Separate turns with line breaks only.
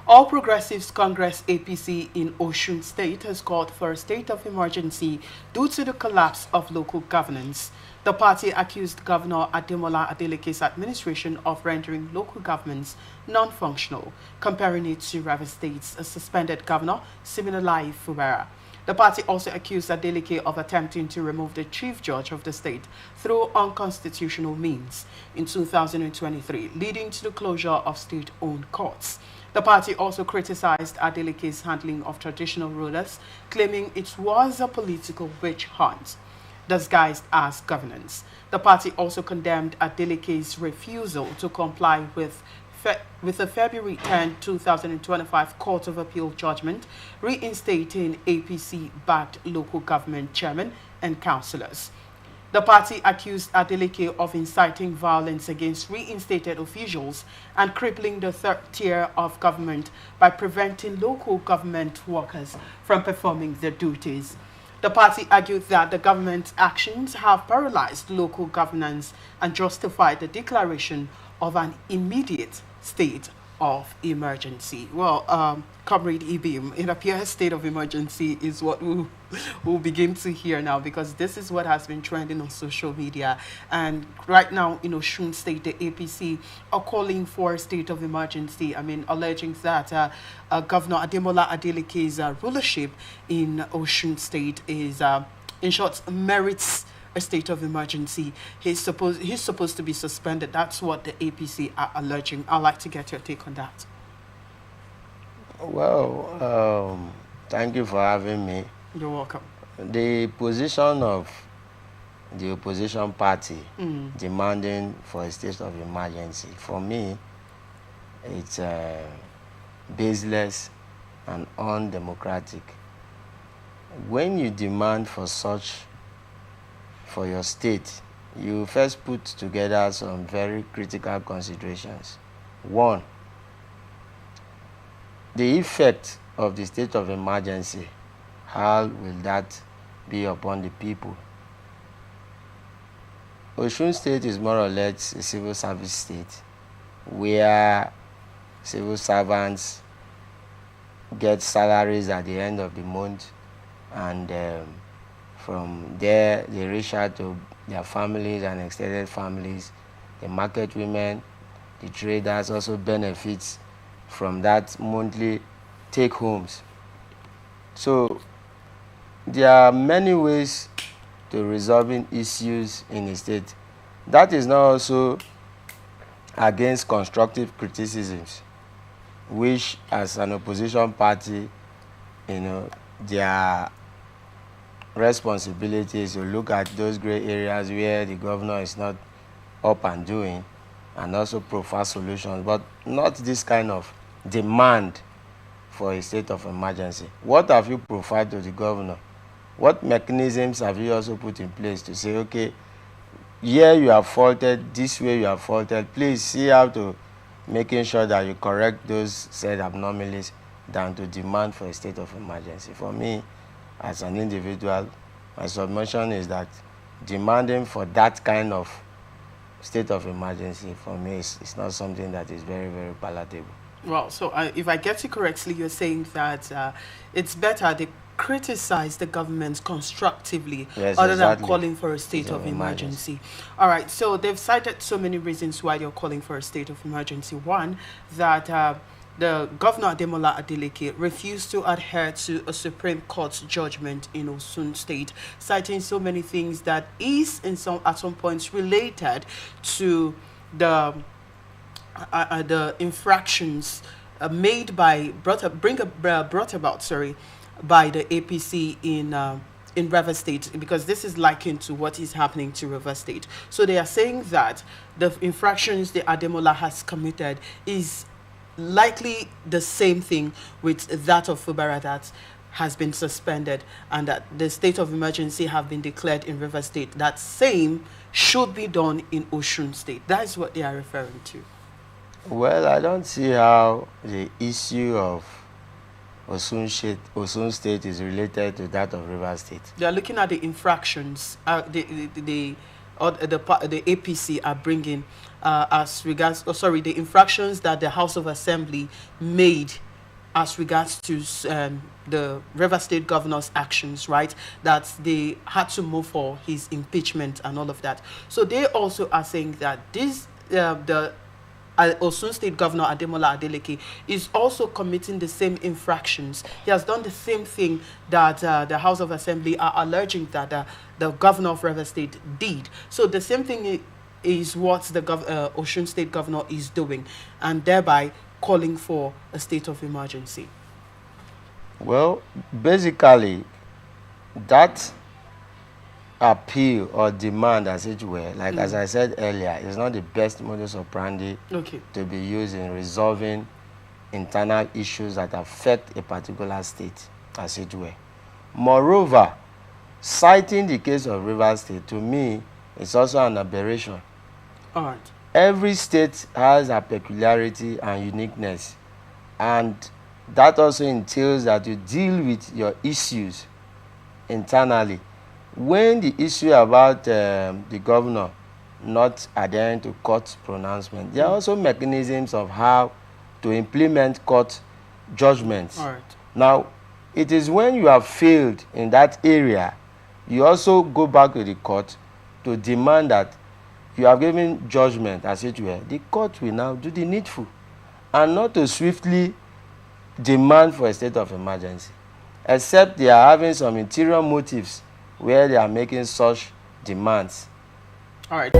All Progressives Congress APC in Osun State has called for a state of emergency due to the collapse of local governance. The party accused Governor Ademola Adeleke's administration of rendering local governments non-functional, comparing it to Rivers State's suspended Governor Siminalayi Fubara. The party also accused Adeleke of attempting to remove the chief judge of the state through unconstitutional means in 2023, leading to the closure of state-owned courts. The party also criticized Adeleke's handling of traditional rulers, claiming it was a political witch hunt disguised as governance. The party also condemned Adeleke's refusal to comply with a February 10, 2025 Court of Appeal judgment reinstating APC-backed local government chairmen and councillors. The party accused Adeleke of inciting violence against reinstated officials and crippling the third tier of government by preventing local government workers from performing their duties. The party argued that the government's actions have paralyzed local governance and justified the declaration of an immediate state of emergency. Well, Comrade Ibim, it appears state of emergency is what we'll begin to hear now, because this is what has been trending on social media. And right now, in Osun State, the APC are calling for a state of emergency. I mean, alleging that Governor Ademola Adeleke's rulership in Osun State is, in short, merits a state of emergency. He's supposed to be suspended. That's what the APC are alleging. I'd like to get your take on that.
Well, thank you for having me.
You're welcome.
The position of the opposition party demanding for a state of emergency, for me, it's baseless and undemocratic. When you demand for your state, you first put together some very critical considerations. One, the effect of the state of emergency. How will that be upon the people? Osun State is more or less a civil service state where civil servants get salaries at the end of the month, and from there they reach out to their families and extended families. The market women, the traders also benefits from that monthly take homes. So there are many ways to resolving issues in a state. That is not also against constructive criticisms, which as an opposition party, their responsibility is to look at those gray areas where the governor is not up and doing, and also provide solutions, but not this kind of demand for a state of emergency. What have you provided to the governor? What mechanisms have you also put in place to say, okay, here you have faulted, this way you have faulted, please see how to making sure that you correct those said abnormalities than to demand for a state of emergency. For me, as an individual, my submission is that demanding for that kind of state of emergency, for me, is not something that is very, very palatable.
Well, so if I get you correctly, you're saying that it's better they criticize the government constructively,
yes,
other
exactly,
than calling for a state of emergency. All right, so they've cited so many reasons why they're calling for a state of emergency. One, that the Governor Ademola Adeleke refused to adhere to a Supreme Court judgment in Osun State, citing so many things that is at some points related to the infractions brought about by the APC in Rivers State, because this is likened to what is happening to Rivers State. So they are saying that the infractions the Ademola has committed is likely the same thing with that of Fubara that has been suspended, and that the state of emergency have been declared in Rivers State. That same should be done in Osun State. That is what they are referring to.
Well, I don't see how the issue of Osun State is related to that of Rivers State.
They are looking at the infractions the APC are bringing as regards, the infractions that the House of Assembly made as regards to the River State governor's actions, right? That they had to move for his impeachment and all of that. So they also are saying that this the Osun State Governor Ademola Adeleke is also committing the same infractions. He has done the same thing that the House of Assembly are alleging that the Governor of River State did. So the same thing is what the Osun State Governor is doing, and thereby calling for a state of emergency.
Well, basically, that appeal or demand, as it were, like as I said earlier, is not the best modus operandi to be used in resolving internal issues that affect a particular state, as it were. Moreover, citing the case of Rivers State, to me, is also an aberration.
All right.
Every state has a peculiarity and uniqueness, and that also entails that you deal with your issues internally. When the issue about the governor not adhering to court pronouncement, there are also mechanisms of how to implement court judgments.
All right.
Now, it is when you have failed in that area, you also go back to the court to demand that you have given judgment, as it were. The court will now do the needful, and not to swiftly demand for a state of emergency, except they are having some interior motives where they are making such demands.
All right.